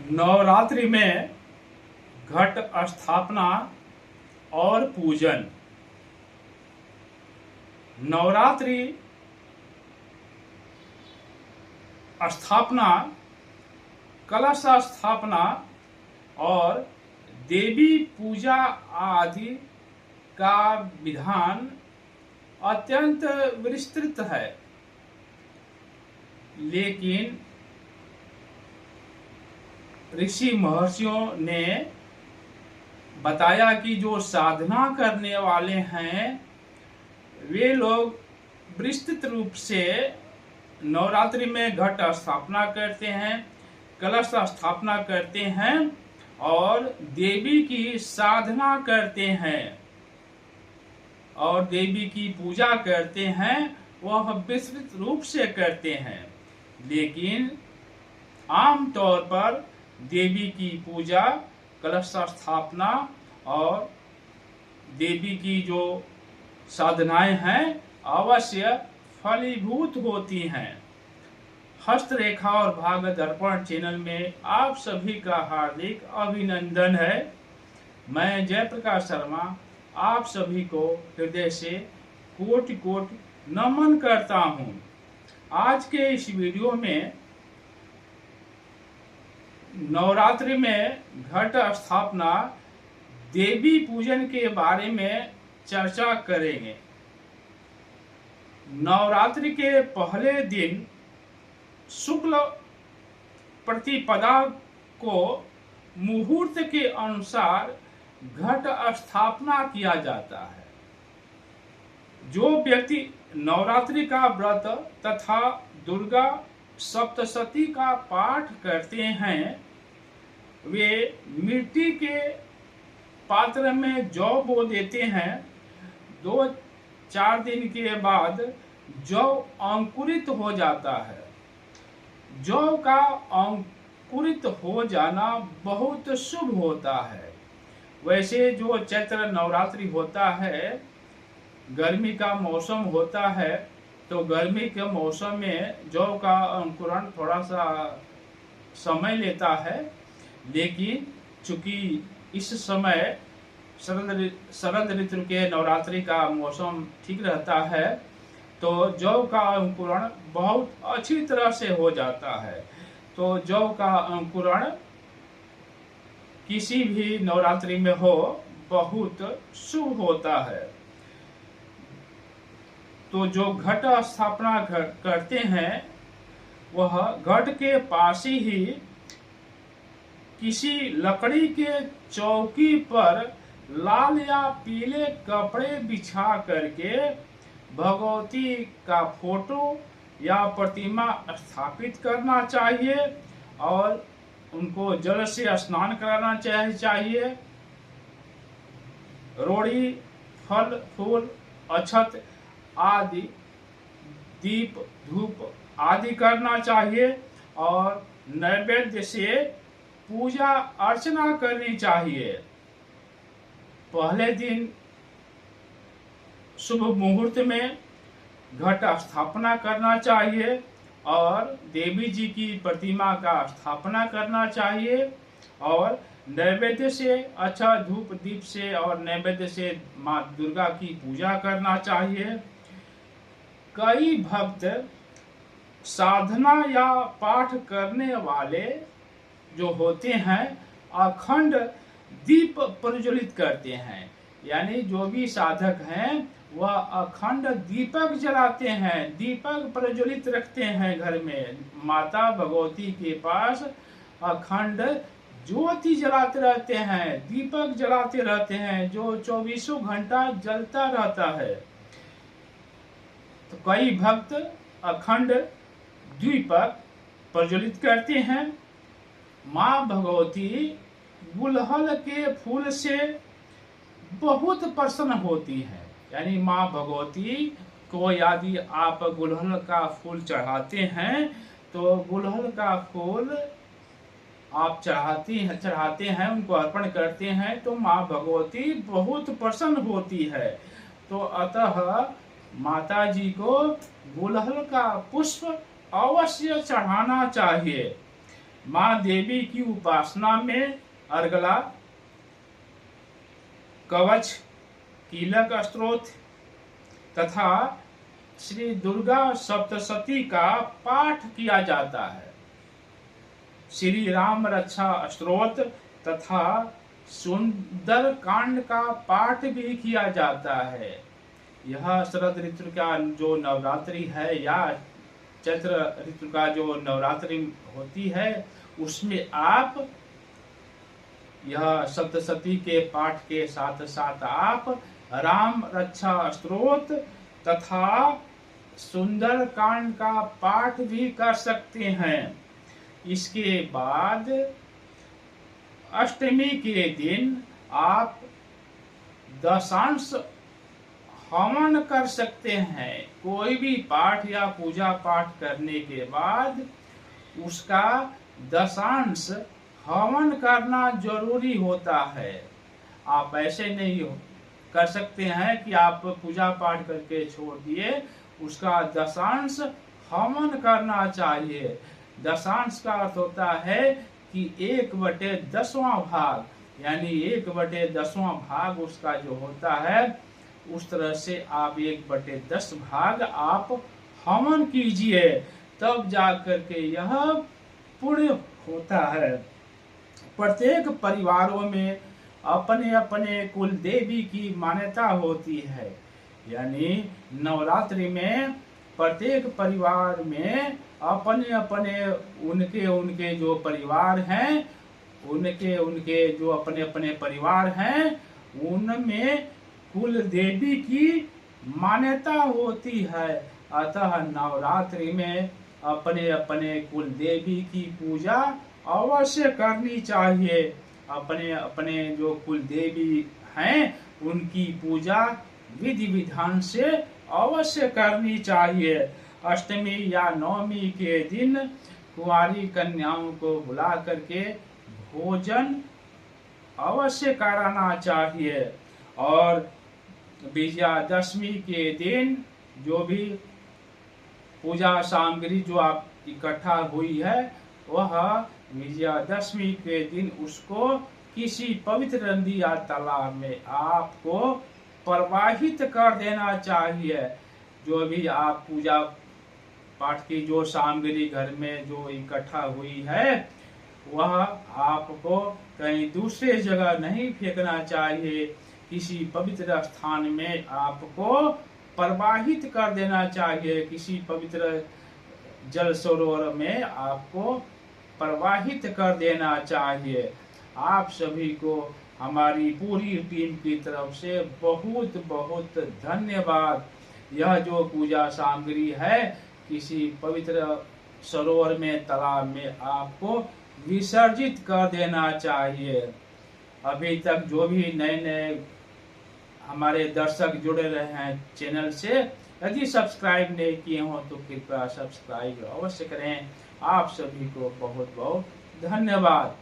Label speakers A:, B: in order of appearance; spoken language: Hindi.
A: नवरात्रि में घट स्थापना और पूजन। नवरात्रि स्थापना, कलश स्थापना और देवी पूजा आदि का विधान अत्यंत विस्तृत है, लेकिन ऋषि महर्षियों ने बताया कि जो साधना करने वाले हैं वे लोग विस्तृत रूप से नवरात्रि में घट स्थापना करते हैं, कलश स्थापना करते हैं और देवी की साधना करते हैं और देवी की पूजा करते हैं। वह विस्तृत रूप से करते हैं, लेकिन आमतौर पर देवी की पूजा, कलश स्थापना और देवी की जो साधनाएं हैं अवश्य फलीभूत होती हैं। हस्तरेखा और भाग दर्पण चैनल में आप सभी का हार्दिक अभिनंदन है। मैं जयप्रकाश शर्मा आप सभी को हृदय से कोटि कोटि नमन करता हूं। आज के इस वीडियो में नवरात्रि में घट स्थापना, देवी पूजन के बारे में चर्चा करेंगे। नवरात्रि के पहले दिन शुक्ल प्रतिपदा को मुहूर्त के अनुसार घट स्थापना किया जाता है। जो व्यक्ति नवरात्रि का व्रत तथा दुर्गा सप्तशती का पाठ करते हैं वे मिट्टी के पात्र में जौ बो देते हैं। 2-4 दिन के बाद जौ अंकुरित हो जाता है। जौ का अंकुरित हो जाना बहुत शुभ होता है। वैसे जो चैत्र नवरात्रि होता है, गर्मी का मौसम होता है, तो गर्मी के मौसम में जौ का अंकुरण थोड़ा सा समय लेता है, लेकिन चूंकि इस समय शरद ऋतु के नवरात्रि का मौसम ठीक रहता है तो जौ का अंकुरण बहुत अच्छी तरह से हो जाता है। तो जौ का अंकुरण किसी भी नवरात्रि में हो बहुत शुभ होता है। तो जो घट स्थापना करते हैं वह घट के पास ही किसी लकड़ी के चौकी पर लाल या पीले कपड़े बिछा करके भगवती का फोटो या प्रतिमा स्थापित करना चाहिए और उनको जल से स्नान कराना चाहिए। रोड़ी, फल, फूल, अक्षत आदि, दीप, धूप आदि करना चाहिए और नैवेद्य से पूजा अर्चना करनी चाहिए। पहले दिन शुभ मुहूर्त में घट स्थापना करना चाहिए और देवी जी की प्रतिमा का स्थापना करना चाहिए और नैवेद्य से, अच्छा धूप दीप से और नैवेद्य से माँ दुर्गा की पूजा करना चाहिए। कई भक्त साधना या पाठ करने वाले जो होते हैं अखंड दीप प्रज्वलित करते हैं, यानी जो भी साधक हैं वह अखंड दीपक जलाते हैं, दीपक प्रज्वलित रखते हैं। घर में माता भगवती के पास अखंड ज्योति जलाते रहते हैं, दीपक जलाते रहते हैं जो 24 घंटा जलता रहता है। तो कई भक्त अखंड दीपक प्रज्वलित करते हैं। माँ भगवती गुलहल के फूल से बहुत प्रसन्न होती है, यानी माँ भगवती को यदि आप गुलहल का फूल चढ़ाते हैं तो गुलहल का फूल आप चढ़ाते हैं, उनको अर्पण करते हैं तो माँ भगवती बहुत प्रसन्न होती है। तो अतः माता जी को गुलहल का पुष्प अवश्य चढ़ाना चाहिए। माँ देवी की उपासना में अर्गला, कवच, कीलक स्तोत्र तथा श्री दुर्गा सप्तशती का पाठ किया जाता है। श्री राम रक्षा स्तोत्र तथा सुंदर कांड का पाठ भी किया जाता है। यह शरद ऋतु का जो नवरात्रि है या चैत्र ऋतु का जो नवरात्रि होती है उसमें आप यह सप्तशती के पाठ के साथ साथ आप राम रक्षा स्तोत्र तथा सुंदर कांड का पाठ भी कर सकते हैं। इसके बाद अष्टमी के दिन आप दशांश हवन कर सकते हैं। कोई भी पाठ या पूजा पाठ करने के बाद उसका दशांश हवन करना जरूरी होता है। आप ऐसे नहीं कर सकते हैं कि आप पूजा पाठ करके छोड़ दिए, उसका दशांश हवन करना चाहिए। दशांश का अर्थ होता है कि 1/10वां भाग, यानी 1/10वां भाग उसका जो होता है, उस तरह से आप 1/10 भाग आप हवन कीजिए, तब जाकर के यह पुण्य होता है। प्रत्येक परिवारों में अपने अपने कुल देवी की मान्यता होती है, यानी नवरात्रि में प्रत्येक परिवार में अपने अपने उनके जो परिवार हैं, उनके जो अपने अपने परिवार हैं, उनमें कुल देवी की मान्यता होती है। अतः नवरात्रि में अपने अपने कुल देवी की पूजा अवश्य करनी चाहिए। अपने अपने जो कुल देवी हैं उनकी पूजा विधि विधान से अवश्य करनी चाहिए। अष्टमी या नवमी के दिन कुंवारी कन्याओं को बुला करके भोजन अवश्य कराना चाहिए। और विजयादशमी के दिन जो भी पूजा सामग्री जो आप इकट्ठा हुई है, वह विजयादशमी के दिन उसको किसी पवित्र नदी या तालाब में आपको प्रवाहित कर देना चाहिए। जो भी आप पूजा पाठ की जो सामग्री घर में जो इकट्ठा हुई है, वह आपको कहीं दूसरे जगह नहीं फेंकना चाहिए। किसी पवित्र स्थान में आपको प्रवाहित कर देना चाहिए। किसी पवित्र जल सरोवर में आपको प्रवाहित कर देना चाहिए। आप सभी को हमारी पूरी टीम की तरफ से बहुत बहुत धन्यवाद। यह जो पूजा सामग्री है किसी पवित्र सरोवर में, तालाब में आपको विसर्जित कर देना चाहिए। अभी तक जो भी नए नए हमारे दर्शक जुड़े रहे हैं चैनल से, यदि सब्सक्राइब नहीं किए हो तो कृपया सब्सक्राइब अवश्य करें। आप सभी को बहुत बहुत धन्यवाद।